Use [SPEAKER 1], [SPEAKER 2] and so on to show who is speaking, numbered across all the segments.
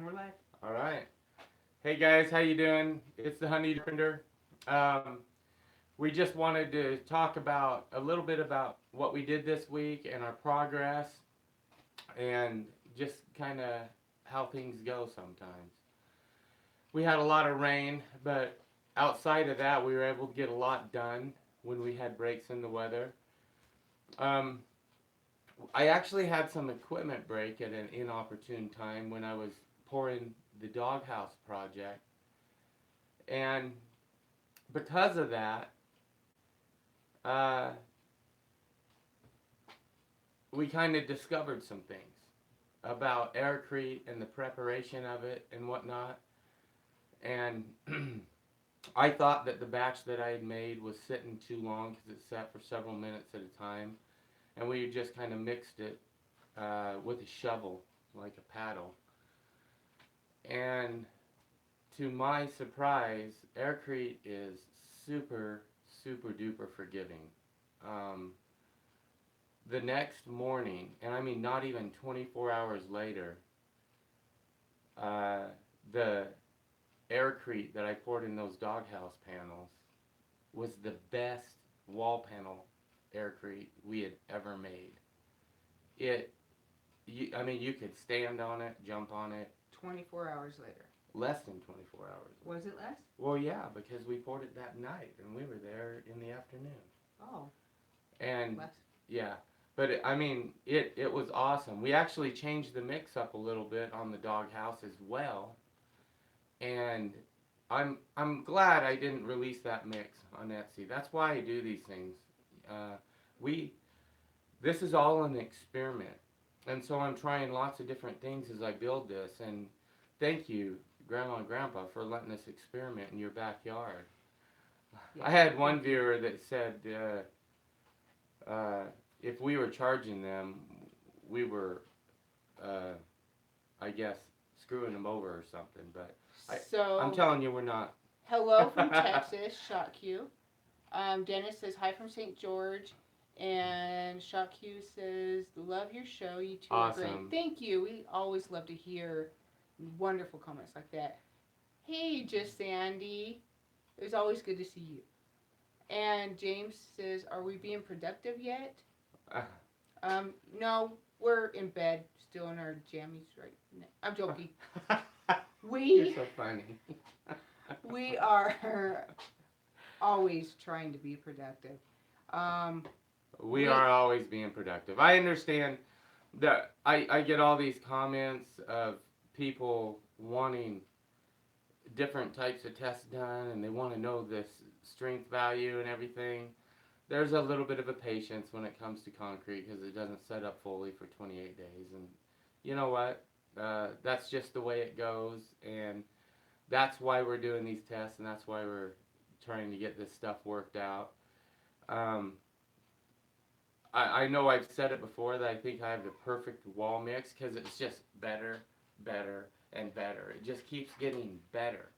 [SPEAKER 1] we're live.
[SPEAKER 2] All right. Hey guys, how you doing? It's the Honey Carpenter. Um, we just wanted to talk about a little bit about what we did this week and our progress, and just kind of how things go sometimes. We had a lot of rain, but outside of that, we were able to get a lot done when we had breaks in the weather. Um, I actually had some equipment break at an inopportune time when I was pouring the doghouse project. And because of that, uh, we kind of discovered some things about air Crete and the preparation of it and whatnot. And I thought that the batch that I had made was sitting too long because it sat for several minutes at a time. And we just kind of mixed it with a shovel, like a paddle. And to my surprise, aircrete is super, super duper forgiving. Um, the next morning, and I mean not even 24 hours later, uh, the aircrete that I poured in those doghouse panels was the best wall panel aircrete we had ever made. It, I mean, you could stand on it, jump on it.
[SPEAKER 1] 24 hours later.
[SPEAKER 2] Less than 24 hours.
[SPEAKER 1] Was it less?
[SPEAKER 2] Well, yeah, because we poured it that night, and we were there in the afternoon.
[SPEAKER 1] Oh,
[SPEAKER 2] And
[SPEAKER 1] less.
[SPEAKER 2] yeah, but I mean, it was awesome. We actually changed the mix up a little bit on the doghouse as well, and I'm glad I didn't release that mix on Etsy. That's why I do these things. Uh, we This is all an experiment, and so I'm trying lots of different things as I build this. And thank you, Grandma and Grandpa, for letting us experiment in your backyard.
[SPEAKER 1] Yeah.
[SPEAKER 2] I had one viewer that said if we were charging them, we were, uh, I guess, screwing them over or something. But I'm
[SPEAKER 1] So,
[SPEAKER 2] telling you, we're not.
[SPEAKER 1] hello from Texas, Shot Q. Dennis says hi from St. George. And Shot Q says, love your show. You two are great.
[SPEAKER 2] Awesome.
[SPEAKER 1] Thank you. We always love to hear wonderful comments like that. Hey, just Sandy. It was always good to see you. And James says, are we being productive yet? No, we're in bed, still in our jammies right now. I'm joking.
[SPEAKER 2] You're
[SPEAKER 1] We
[SPEAKER 2] so funny.
[SPEAKER 1] we are always trying to be productive. Um,
[SPEAKER 2] We are always being productive. I understand that I get all these comments of people wanting different types of tests done and they want to know this strength value and everything. There's a little bit of a patience when it comes to concrete because it doesn't set up fully for 28 days. And you know what? That's just the way it goes. And that's why we're doing these tests and that's why we're trying to get this stuff worked out. Um, I know I've said it before that I think I have the perfect wall mix because it's just better, better, and better. It just keeps getting better.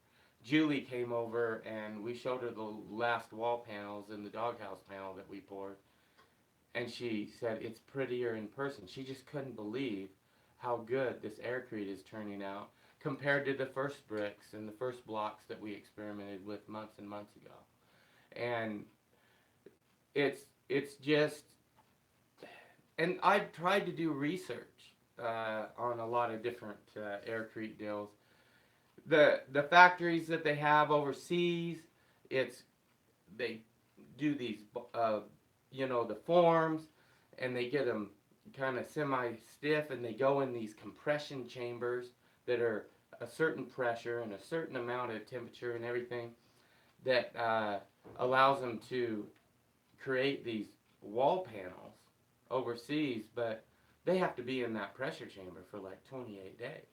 [SPEAKER 2] Julie came over and we showed her the last wall panels in the doghouse panel that we poured, and she said it's prettier in person. She just couldn't believe how good this aircrete is turning out compared to the first bricks and the first blocks that we experimented with months and months ago. And it's just, and I've tried to do research on a lot of different aircrete deals. The factories that they have overseas, it's they do these the forms, and they get them kind of semi stiff, and they go in these compression chambers that are a certain pressure and a certain amount of temperature and everything that allows them to create these wall panels overseas, but they have to be in that pressure chamber for like 28 days.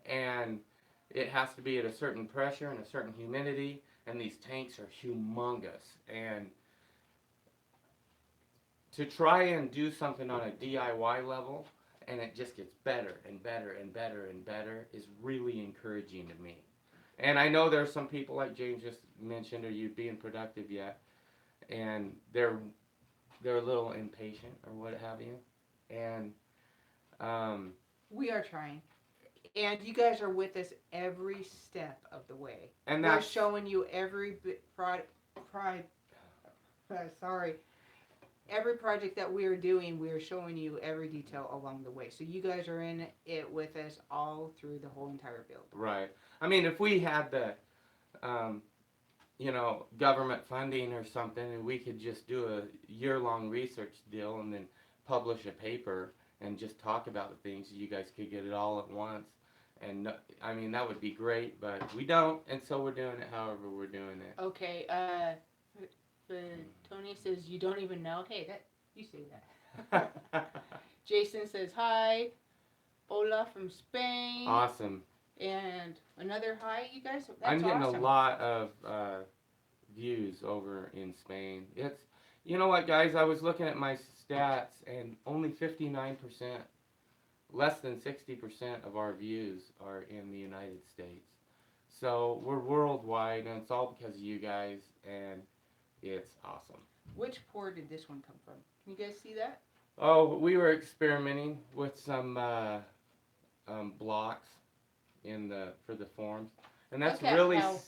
[SPEAKER 2] And it has to be at a certain pressure and a certain humidity, and these tanks are humongous. And to try and do something on a DIY level, and it just gets better and better and better and better, is really encouraging to me. And I know there's some people like James just mentioned, are you being productive yet? And they're a little impatient or what have you. And
[SPEAKER 1] we are trying. And you guys are with us every step of the way.
[SPEAKER 2] And
[SPEAKER 1] We're
[SPEAKER 2] that's
[SPEAKER 1] showing you every sorry, every project that we are doing. We are showing you every detail along the way. So you guys are in it with us all through the whole entire build.
[SPEAKER 2] right. I mean, if we had the, government funding or something, and we could just do a year-long research deal and then publish a paper and just talk about the things, you guys could get it all at once. And I mean, that would be great, but we don't, and so we're doing it however we're doing it.
[SPEAKER 1] Okay. Tony says you don't even know. Hey, that you say that. Jason says hi. Ola from Spain.
[SPEAKER 2] Awesome.
[SPEAKER 1] And another hi, you guys. That's
[SPEAKER 2] I'm getting
[SPEAKER 1] awesome.
[SPEAKER 2] a lot of views over in Spain. It's, you know what, guys? I was looking at my stats, and only 59%, less than 60% of our views are in the United States. So we're worldwide, and it's all because of you guys, and it's awesome.
[SPEAKER 1] Which pour did this one come from? Can you guys see that?
[SPEAKER 2] Oh, we were experimenting with some blocks for the forms, and that's
[SPEAKER 1] Look at
[SPEAKER 2] really
[SPEAKER 1] how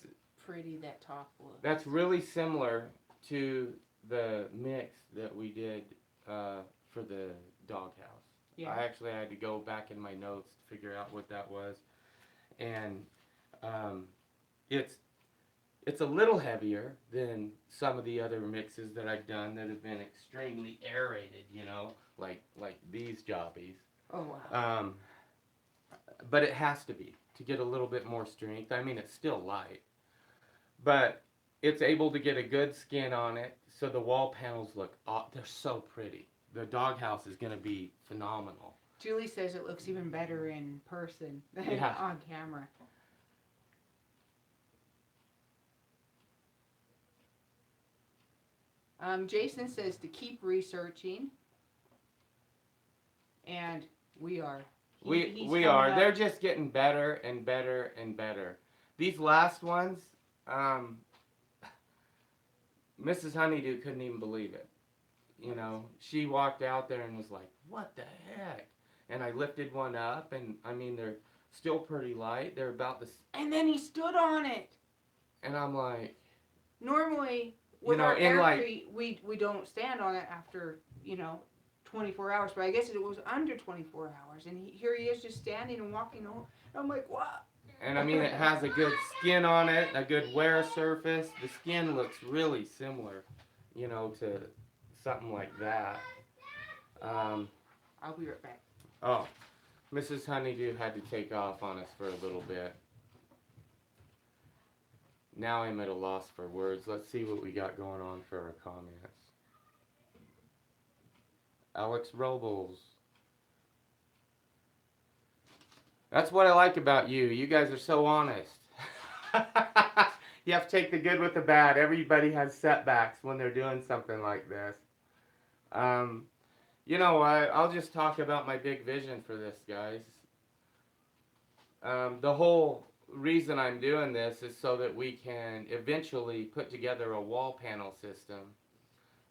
[SPEAKER 1] pretty that top looks.
[SPEAKER 2] that's really similar to the mix that we did for the doghouse.
[SPEAKER 1] Yeah.
[SPEAKER 2] I actually had to go back in my notes to figure out what that was, and it's a little heavier than some of the other mixes that I've done that have been extremely aerated, like these jobbies.
[SPEAKER 1] Oh wow.
[SPEAKER 2] But it has to be to get a little bit more strength. I mean, it's still light, but it's able to get a good skin on it, so the wall panels look, they're so pretty. The doghouse is going to be phenomenal.
[SPEAKER 1] Julie says it looks even better in person than
[SPEAKER 2] Yeah.
[SPEAKER 1] on camera. Jason says to keep researching, and we are.
[SPEAKER 2] We are. They're just getting better and better and better. These last ones, Mrs. Honeydew couldn't even believe it. She walked out there and was like, "What the heck?" And I lifted one up, and I mean, they're still pretty light. They're about this.
[SPEAKER 1] And then he stood on it.
[SPEAKER 2] And I'm like,
[SPEAKER 1] normally with our aircrete, we don't stand on it after 24 hours, but I guess it was under 24 hours, and here he is just standing and walking on. I'm like, what?
[SPEAKER 2] And I mean, it has a good skin on it, a good wear surface. The skin looks really similar, to something like that.
[SPEAKER 1] I'll be right back.
[SPEAKER 2] Oh, Mrs. Honeydew had to take off on us for a little bit. Now I'm at a loss for words. Let's see what we got going on for our comments. Alex Robles. That's what I like about you. You guys are so honest. You have to take the good with the bad. Everybody has setbacks when they're doing something like this. You know what? I'll just talk about my big vision for this, guys. The whole reason I'm doing this is so that we can eventually put together a wall panel system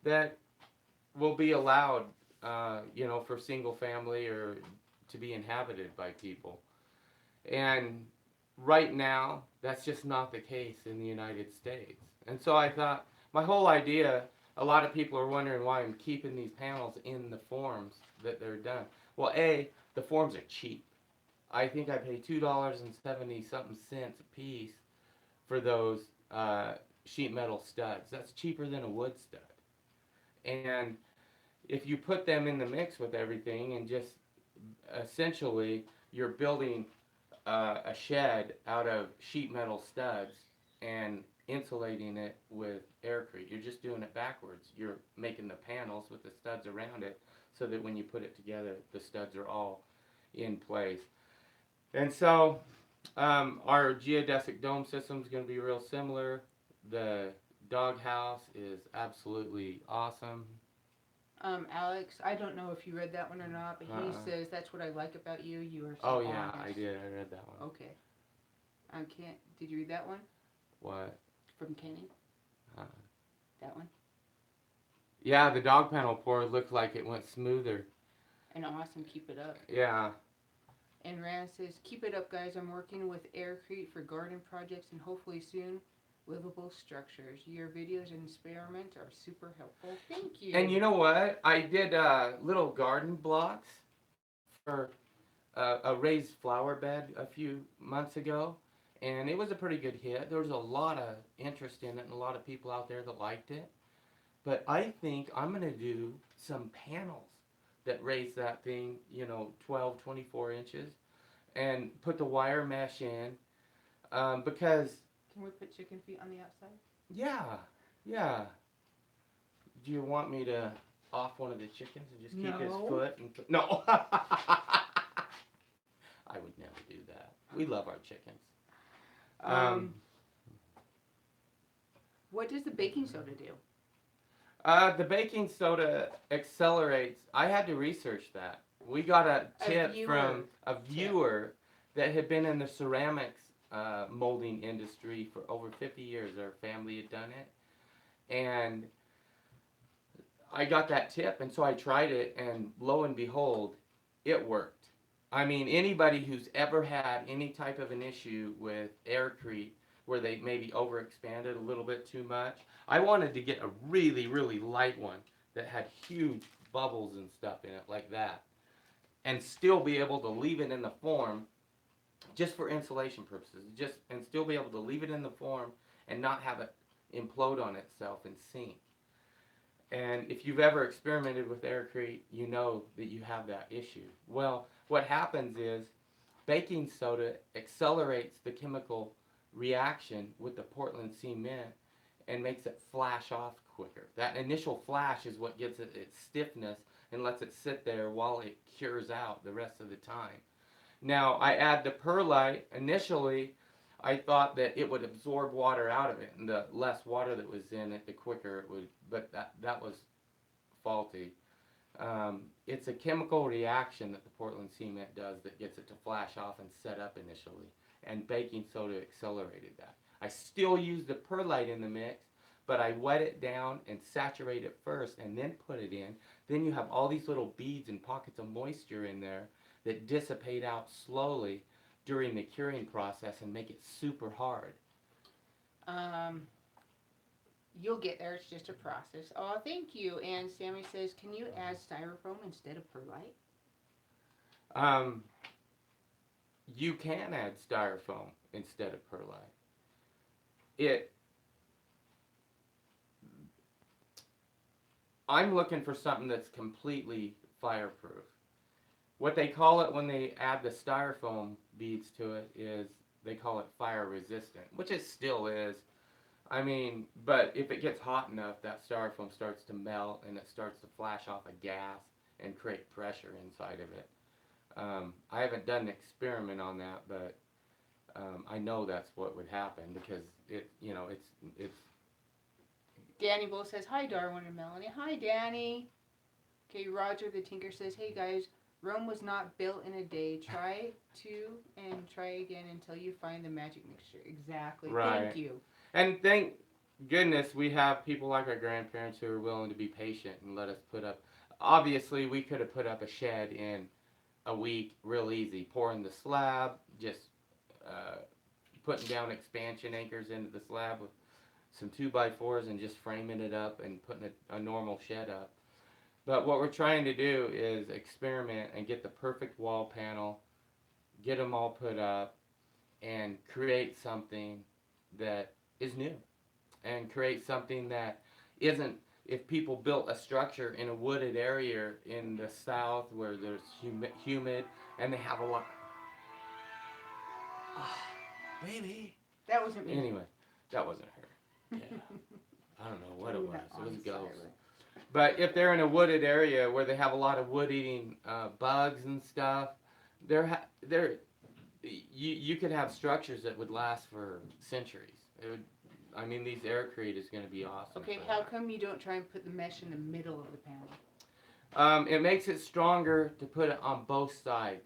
[SPEAKER 2] that will be allowed, for single family or to be inhabited by people. And right now, that's just not the case in the United States. And so I thought, my whole idea, a lot of people are wondering why I'm keeping these panels in the forms that they're done. Well, A, the forms are cheap. I think I pay $2.70-something a piece for those sheet metal studs. That's cheaper than a wood stud. And if you put them in the mix with everything and just essentially you're building a shed out of sheet metal studs and insulating it with aircrete. You're just doing it backwards. You're making the panels with the studs around it so that when you put it together, the studs are all in place. And so our geodesic dome system is going to be real similar. The doghouse is absolutely awesome.
[SPEAKER 1] Alex, I don't know if you read that one or not, but he says that's what I like about you. You are so
[SPEAKER 2] Oh yeah,
[SPEAKER 1] honest.
[SPEAKER 2] I did. I read that one.
[SPEAKER 1] Okay. Did you read that one?
[SPEAKER 2] What?
[SPEAKER 1] From Kenny? That one?
[SPEAKER 2] Yeah, the dog panel pour looked like it went smoother.
[SPEAKER 1] And awesome, keep it up.
[SPEAKER 2] Yeah.
[SPEAKER 1] And Rand says, keep it up, guys. I'm working with Crete for garden projects and hopefully soon livable structures. Your videos and experiments are super helpful. Thank you.
[SPEAKER 2] And you know what? I did little garden blocks for a raised flower bed a few months ago, and it was a pretty good hit. There was a lot of interest in it and a lot of people out there that liked it. But I think I'm going to do some panels that raise that thing, 12, 24 inches, and put the wire mesh in because,
[SPEAKER 1] Can we put chicken feet on the outside?
[SPEAKER 2] yeah, yeah. Do you want me to off one of the chickens and just keep his
[SPEAKER 1] No.
[SPEAKER 2] foot? No. I would never do that. We love our chickens.
[SPEAKER 1] What does the baking soda do?
[SPEAKER 2] The baking soda accelerates. I had to research that. We got a tip from a viewer that had been in the ceramics molding industry for over 50 years. Their family had done it. And I got that tip, and so I tried it, and lo and behold, it worked. I mean, anybody who's ever had any type of an issue with aircrete where they maybe overexpanded a little bit too much, I wanted to get a really, really light one that had huge bubbles and stuff in it like that, and still be able to leave it in the form just for insulation purposes, and still be able to leave it in the form and not have it implode on itself and sink. And if you've ever experimented with aircrete, you know that you have that issue. Well, what happens is baking soda accelerates the chemical reaction with the Portland cement and makes it flash off quicker. That initial flash is what gives it its stiffness and lets it sit there while it cures out the rest of the time. Now, I add the perlite. Initially, I thought that it would absorb water out of it, and the less water that was in it, the quicker it would, but that was faulty. It's a chemical reaction that the Portland cement does that gets it to flash off and set up initially, and baking soda accelerated that. I still use the perlite in the mix, but I wet it down and saturate it first and then put it in. Then you have all these little beads and pockets of moisture in there that dissipate out slowly during the curing process and make it super hard.
[SPEAKER 1] You'll get there. It's just a process. Oh, thank you. And Sammy says, can you add styrofoam instead of perlite?
[SPEAKER 2] You can add styrofoam instead of perlite. I'm looking for something that's completely fireproof. What they call it when they add the styrofoam beads to it is they call it fire resistant, which it still is. I mean, but if it gets hot enough, that styrofoam starts to melt and it starts to flash off a gas and create pressure inside of it. I haven't done an experiment on that, but I know that's what would happen because it's.
[SPEAKER 1] Danny Bull says, hi, Darwin and Melanie. Hi, Danny. Okay, Roger the Tinker says, hey, guys, Rome was not built in a day. Try again until you find the magic mixture. Exactly.
[SPEAKER 2] Right.
[SPEAKER 1] Thank you.
[SPEAKER 2] And thank goodness we have people like our grandparents who are willing to be patient and let us put up. Obviously, we could have put up a shed in a week real easy, pouring the slab, just putting down expansion anchors into the slab with some 2x4s and just framing it up and putting a normal shed up. But what we're trying to do is experiment and get the perfect wall panel, get them all put up, and create something that is new. And create something that isn't, if people built a structure in a wooded area in the south where there's humid and they have a lot. Oh, baby.
[SPEAKER 1] That wasn't me.
[SPEAKER 2] Anyway, that wasn't her. Yeah. I don't know what it was. It was a ghost. But if they're in a wooded area where they have a lot of wood-eating bugs and stuff, you could have structures that would last for centuries. These aircrete is going to be awesome.
[SPEAKER 1] Okay, how come you don't try and put the mesh in the middle of the panel?
[SPEAKER 2] It makes it stronger to put it on both sides.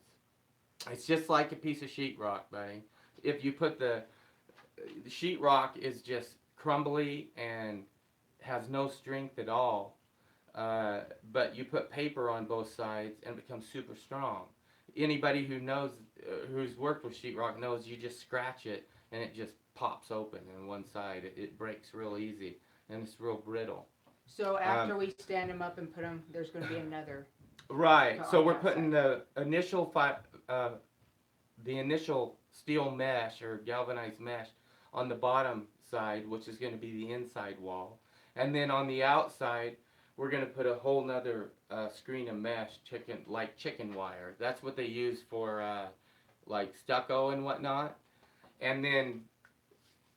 [SPEAKER 2] It's just like a piece of sheetrock, buddy. If you put the sheetrock is just crumbly and has no strength at all, but you put paper on both sides and it becomes super strong. anybody who knows, who's worked with sheetrock knows you just scratch it and it just pops open on one side. It breaks real easy and it's real brittle.
[SPEAKER 1] So after we stand them up and put them, there's going to be another.
[SPEAKER 2] Right. So
[SPEAKER 1] On
[SPEAKER 2] we're
[SPEAKER 1] that
[SPEAKER 2] putting
[SPEAKER 1] side.
[SPEAKER 2] the initial steel mesh or galvanized mesh on the bottom side, which is going to be the inside wall, and then on the outside, we're going to put a whole nother screen of mesh, chicken wire. That's what they use for like stucco and whatnot. And then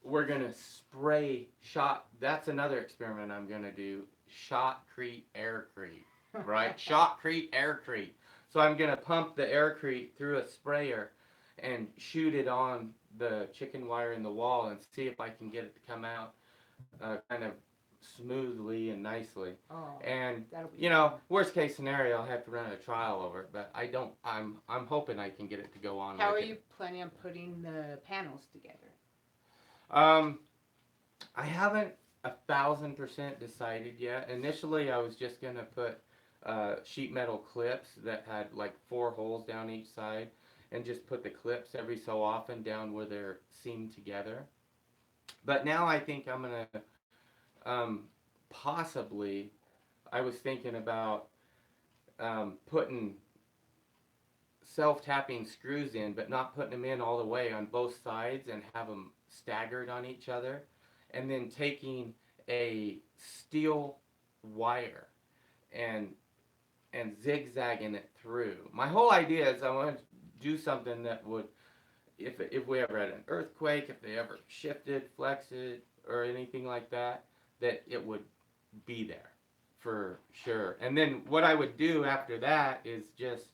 [SPEAKER 2] we're going to spray shot. That's another experiment I'm going to do. Shotcrete, aircrete, right? Shotcrete, aircrete. So I'm going to pump the aircrete through a sprayer and shoot it on the chicken wire in the wall and see if I can get it to come out kind of smoothly and nicely.
[SPEAKER 1] Oh,
[SPEAKER 2] And
[SPEAKER 1] that'll be
[SPEAKER 2] you know, worst case scenario, I'll have to run a trial over it, but I don't. I'm hoping I can get it to go on.
[SPEAKER 1] How are
[SPEAKER 2] with it.
[SPEAKER 1] you planning on putting the panels together?
[SPEAKER 2] I haven't 1,000% decided yet. Initially, I was just gonna put sheet metal clips that had like 4 holes down each side, and just put the clips every so often down where they're seamed together. But now I think I'm gonna possibly. I was thinking about putting self-tapping screws in, but not putting them in all the way on both sides and have them staggered on each other, and then taking a steel wire and zigzagging it through. My whole idea is I want to do something that would, if we ever had an earthquake, if they ever shifted, flexed, or anything like that, that it would be there for sure. And then what I would do after that is just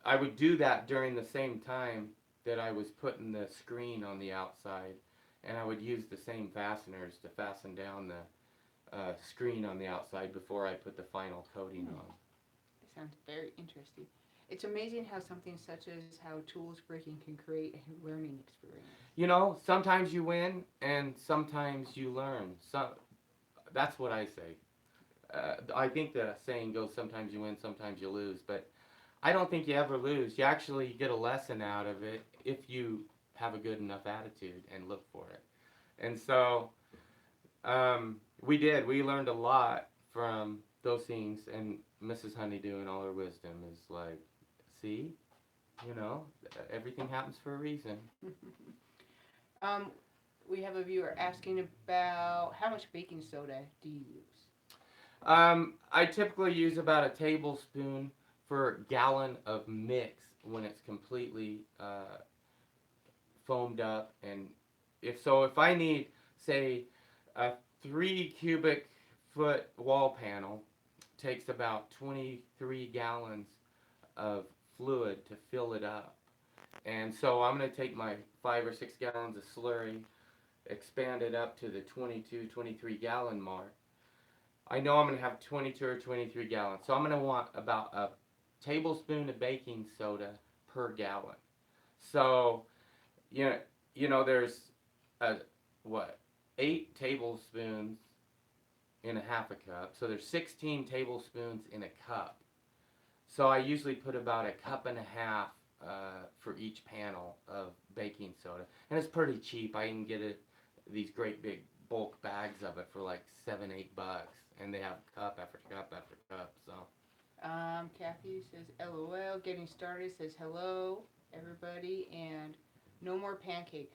[SPEAKER 2] I would do that during the same time that I was putting the screen on the outside, and I would use the same fasteners to fasten down the screen on the outside before I put the final coating on.
[SPEAKER 1] It sounds very interesting. It's amazing how something such as how tools breaking can create a learning experience.
[SPEAKER 2] You know, sometimes you win and sometimes you learn. So that's what I say. I think the saying goes, sometimes you win, sometimes you lose, but I don't think you ever lose. You actually get a lesson out of it if you have a good enough attitude and look for it. And so we did. We learned a lot from those things, and Mrs. Honeydew in all her wisdom is like, see, you know, everything happens for a reason.
[SPEAKER 1] um, we have a viewer asking about how much baking soda do you use?
[SPEAKER 2] I typically use about a tablespoon for a gallon of mix when it's completely foamed up. And if I need, say, a 3 cubic foot wall panel, takes about 23 gallons of fluid to fill it up. And so I'm going to take my 5 or 6 gallons of slurry, expand it up to the 22, 23 gallon mark. I know I'm going to have 22 or 23 gallons. So I'm going to want about a tablespoon of baking soda per gallon. So, there's a, what, 8 tablespoons in a half a cup. So there's 16 tablespoons in a cup. So I usually put about a cup and a half for each panel of baking soda. And it's pretty cheap. I can get these great big bulk bags of it for like $7-8. And they have cup after cup after cup. So.
[SPEAKER 1] Kathy says LOL. Getting started says hello everybody and no more pancake.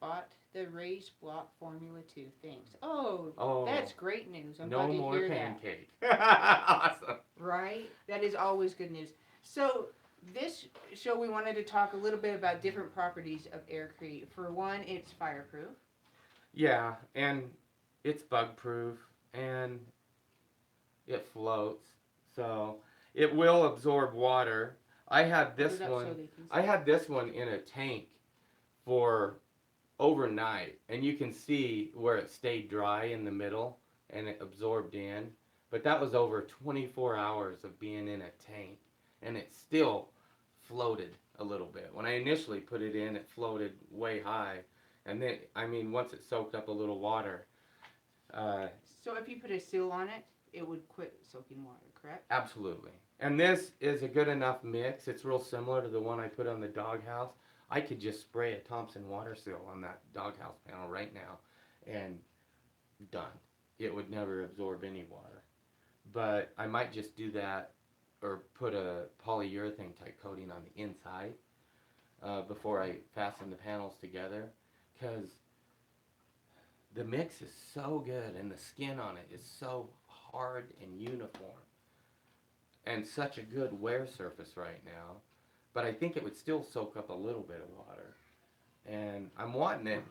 [SPEAKER 1] Bought the raised block formula too. Thanks. Oh, that's great news. I'm glad to
[SPEAKER 2] no
[SPEAKER 1] hear
[SPEAKER 2] more pancake.
[SPEAKER 1] that.
[SPEAKER 2] Awesome.
[SPEAKER 1] Right? That is always good news. So this show we wanted to talk a little bit about different properties of aircrete. For one, it's fireproof.
[SPEAKER 2] Yeah, and it's bug proof and it floats. So it will absorb water. I had this one. I had this one in a tank for overnight, and you can see where it stayed dry in the middle and it absorbed in. But that was over 24 hours of being in a tank, and it still floated a little bit. When I initially put it in, it floated way high, and then once it soaked up a little water.
[SPEAKER 1] So if you put a seal on it, it would quit soaking water, correct?
[SPEAKER 2] Absolutely. And this is a good enough mix. It's real similar to the one I put on the doghouse. I could just spray a Thompson water seal on that doghouse panel right now and done. It would never absorb any water. But I might just do that or put a polyurethane type coating on the inside before I fasten the panels together, because the mix is so good and the skin on it is so hard and uniform and such a good wear surface right now. But I think it would still soak up a little bit of water. And I'm wanting it.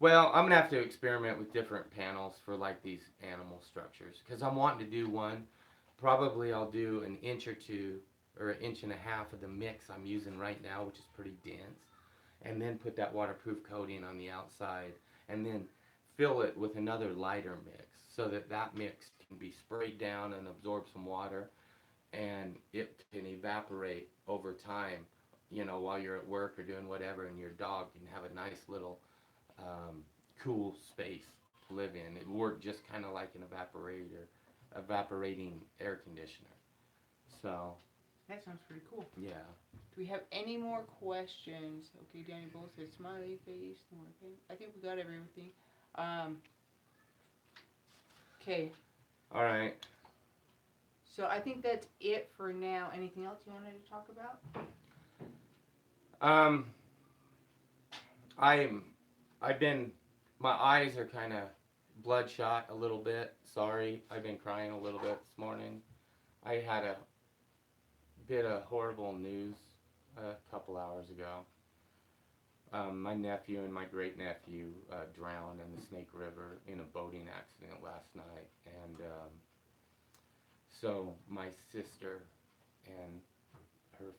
[SPEAKER 2] Well, I'm gonna have to experiment with different panels for like these animal structures, because I'm wanting to do one. Probably I'll do an inch or two or an inch and a half of the mix I'm using right now, which is pretty dense, and then put that waterproof coating on the outside, and then fill it with another lighter mix so that that mix can be sprayed down and absorb some water, and it can evaporate over time, while you're at work or doing whatever, and your dog can have a nice little cool space to live in. It worked just kind of like an evaporating air conditioner. So,
[SPEAKER 1] That sounds pretty cool.
[SPEAKER 2] yeah.
[SPEAKER 1] Do we have any more questions? Okay, Danny Bull said smiley face. Okay, I think we got everything. Okay,
[SPEAKER 2] All right.
[SPEAKER 1] so I think that's it for now. Anything else you wanted to talk about?
[SPEAKER 2] Um, I've been, my eyes are kind of bloodshot a little bit. Sorry, I've been crying a little bit this morning. I had a bit of horrible news a couple hours ago. My nephew and my great nephew drowned in the Snake River in a boating accident last night, and so my sister and her